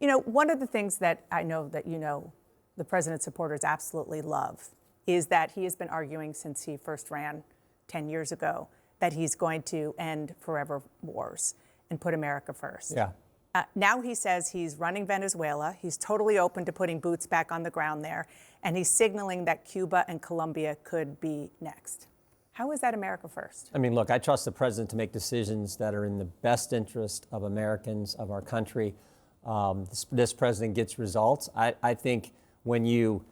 You know, one of the things that I know that the president's supporters absolutely love is that he has been arguing since he first ran 10 years ago that he's going to end forever wars and put America first. Yeah. Now he says he's running Venezuela. He's totally open to putting boots back on the ground there. And he's signaling that Cuba and Colombia could be next. How is that America first? I mean, look, I trust the president to make decisions that are in the best interest of Americans, of our country. This president gets results. I think when you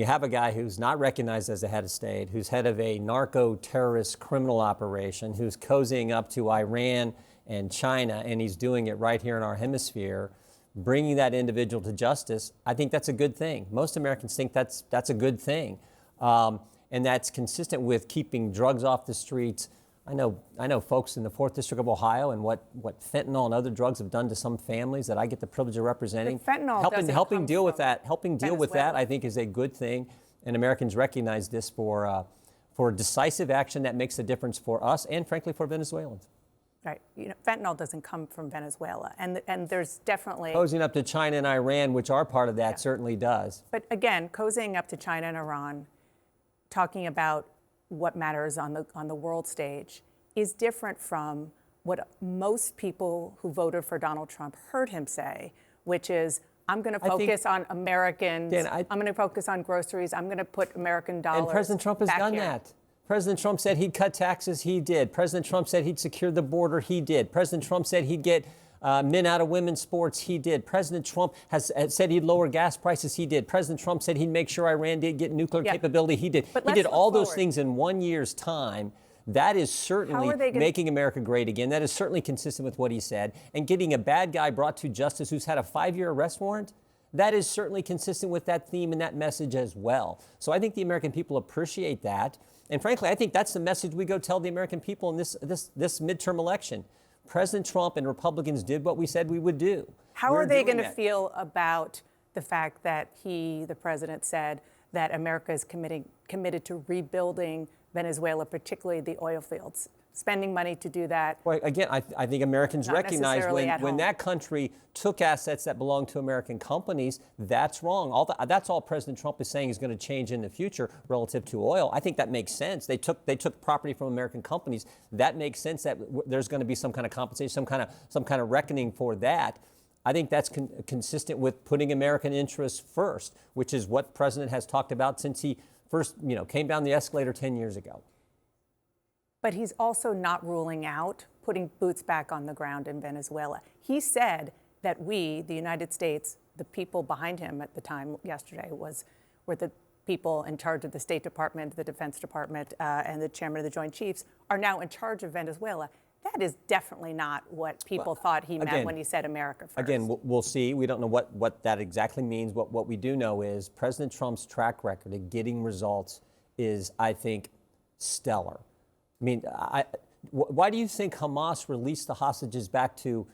have a guy who's not recognized as the head of state, who's head of a narco-terrorist criminal operation, who's cozying up to Iran and China, and he's doing it right here in our hemisphere, bringing that individual to justice, I think that's a good thing. Most Americans think that's a good thing. And that's consistent with keeping drugs off the streets. I know folks in the 4th District of Ohio and what fentanyl and other drugs have done to some families that I get the privilege of representing. But fentanyl helping deal with that, Venezuela. I think is a good thing. And Americans recognize this for decisive action that makes a difference for us and, frankly, for Venezuelans. Right. You know, fentanyl doesn't come from Venezuela. And there's definitely... Cozying up to China and Iran, which are part of that, certainly does. But again, cozying up to China and Iran, talking about what matters on the world stage, is different from what most people who voted for Donald Trump heard him say, which is, I'm going to focus on Americans, I'm going to focus on groceries, I'm going to put American dollars. And President Trump has done that. President Trump said he'd cut taxes, he did. President Trump said he'd secure the border, he did. President Trump said he'd get men out of women's sports, he did. President Trump has said he'd lower gas prices, he did. President Trump said he'd make sure Iran did get nuclear capability, he did. But he did all those things in 1 year's time. That is certainly making America great again. That is certainly consistent with what he said. And getting a bad guy brought to justice who's had a 5-year arrest warrant, that is certainly consistent with that theme and that message as well. So I think the American people appreciate that. And frankly, I think that's the message we go tell the American people in this midterm election. President Trump and Republicans did what we said we would do. How are they going to feel about the fact that the president said that America is committed to rebuilding Venezuela, particularly the oil fields, spending money to do that? Well, again, I think Americans recognize when that country took assets that belong to American companies, that's wrong. That's all President Trump is saying is going to change in the future relative to oil. I think that makes sense. They took property from American companies. That makes sense that there's going to be some kind of compensation, some kind of reckoning for that. I think that's consistent with putting American interests first, which is what the president has talked about since he first, came down the escalator 10 years ago. But he's also not ruling out putting boots back on the ground in Venezuela. He said that we, the United States, the people behind him at the time yesterday were the people in charge of the State Department, the Defense Department, and the chairman of the Joint Chiefs are now in charge of Venezuela. That is definitely not what people thought he meant when he said America first. Again, we'll see. We don't know what that exactly means. What we do know is President Trump's track record of getting results is, I think, stellar. I mean, why do you think Hamas released the hostages back to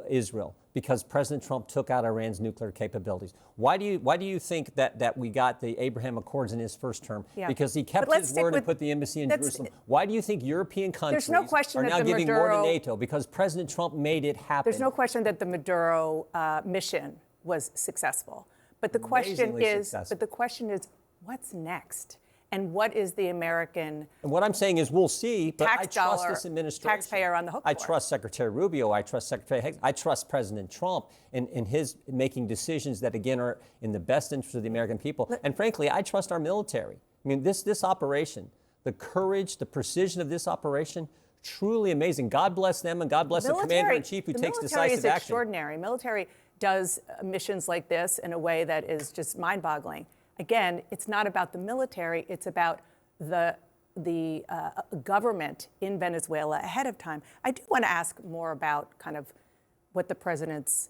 Israel? Because President Trump took out Iran's nuclear capabilities. Why do you think that we got the Abraham Accords in his first term? Yeah. Because he kept his word and put the embassy in Jerusalem. Why do you think European countries are now giving more to NATO? Because President Trump made it happen. There's no question that the Maduro mission was successful. But the question is, what's next? And what is the American... And what I'm saying is we'll see, but I trust this administration. Taxpayer on the hook I trust Secretary Rubio. I trust Secretary Hicks. I trust President Trump in his making decisions that, again, are in the best interest of the American people. And frankly, I trust our military. I mean, this operation, the courage, the precision of this operation, truly amazing. God bless them, and God bless the Commander-in-Chief who takes decisive action. The military is extraordinary. Military does missions like this in a way that is just mind-boggling. Again, it's not about the military, it's about the government in Venezuela ahead of time. I do want to ask more about kind of what the president's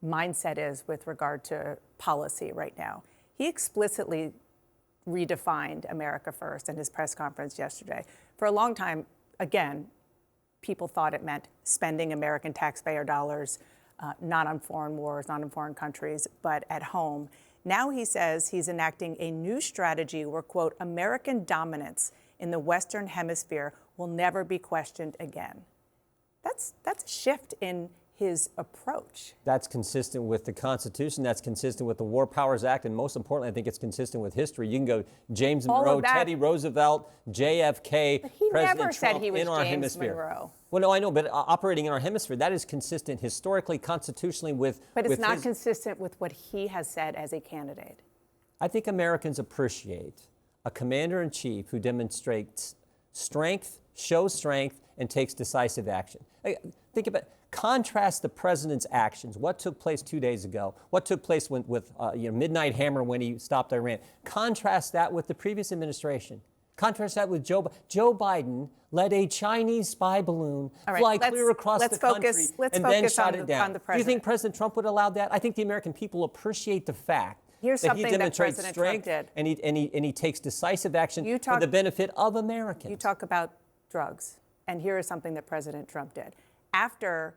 mindset is with regard to policy right now. He explicitly redefined America First in his press conference yesterday. For a long time, again, people thought it meant spending American taxpayer dollars, not on foreign wars, not in foreign countries, but at home. Now he says he's enacting a new strategy where, quote, American dominance in the Western Hemisphere will never be questioned again. That's a shift in his approach. That's consistent with the Constitution. That's consistent with the War Powers Act. And most importantly, I think it's consistent with history. You can go James Monroe, Teddy Roosevelt, JFK, But he President never said Trump he was in our James hemisphere. Monroe. Well, no, I know, but operating in our hemisphere, that is consistent historically, constitutionally with. But it's with not consistent with what he has said as a candidate. I think Americans appreciate a commander-in-chief who demonstrates strength, shows strength, and takes decisive action. Think about, contrast the president's actions. What took place 2 days ago? What took place with Midnight Hammer when he stopped Iran? Contrast that with the previous administration. Contrast that with Joe Biden led a Chinese spy balloon fly clear across the country and then shot it down. Do you think President Trump would allow that? I think the American people appreciate the fact that he demonstrates strength and he takes decisive action for the benefit of Americans. You talk about drugs, and here is something that President Trump did. After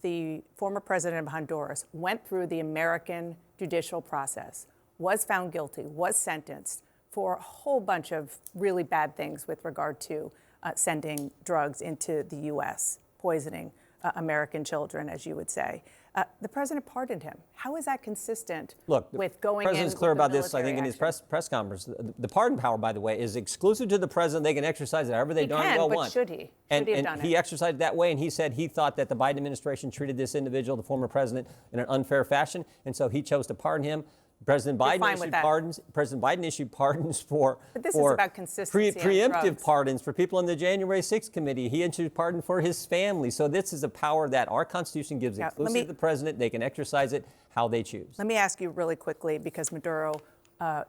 the former president of Honduras went through the American judicial process, was found guilty, was sentenced for a whole bunch of really bad things with regard to sending drugs into the U.S., poisoning American children, as you would say. The president pardoned him. How is that consistent with going in? The president's clear about this, I think, in his press conference. The pardon power, by the way, is exclusive to the president. They can exercise it however they darn well want. Should he? Should he have done it? He exercised it that way, and he said he thought that the Biden administration treated this individual, the former president, in an unfair fashion, and so he chose to pardon him. President Biden issued pardons for but this is about consistency preemptive pardons for people in the January 6th committee. He issued pardon for his family. So this is a power that our Constitution gives exclusively to the president. They can exercise it how they choose. Let me ask you really quickly, because Maduro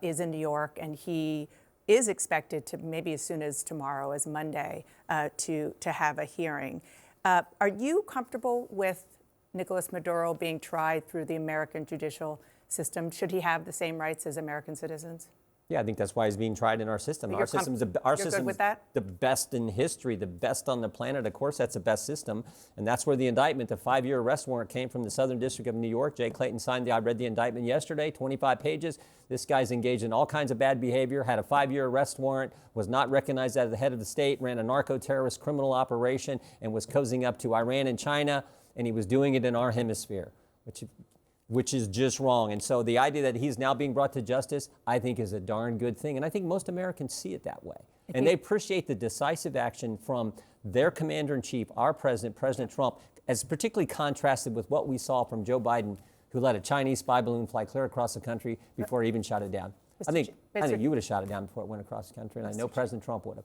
is in New York, and he is expected to, maybe as soon as tomorrow, as Monday, to have a hearing. Are you comfortable with Nicolas Maduro being tried through the American judicial system? Should he have the same rights as American citizens? Yeah, I think that's why he's being tried in our system. Our system is the best in history, the best on the planet. Of course, that's the best system. And that's where the indictment, the 5-year arrest warrant, came from the Southern District of New York. Jay Clayton signed I read the indictment yesterday, 25 pages. This guy's engaged in all kinds of bad behavior, had a 5-year arrest warrant, was not recognized as the head of the state, ran a narco-terrorist criminal operation, and was cozying up to Iran and China, and he was doing it in our hemisphere, which is just wrong. And so the idea that he's now being brought to justice, I think, is a darn good thing. And I think most Americans see it that way. And they appreciate the decisive action from their commander-in-chief, our president, President Trump, as particularly contrasted with what we saw from Joe Biden, who let a Chinese spy balloon fly clear across the country before he even shot it down. I think you would have shot it down before it went across the country, and I know President Trump would have.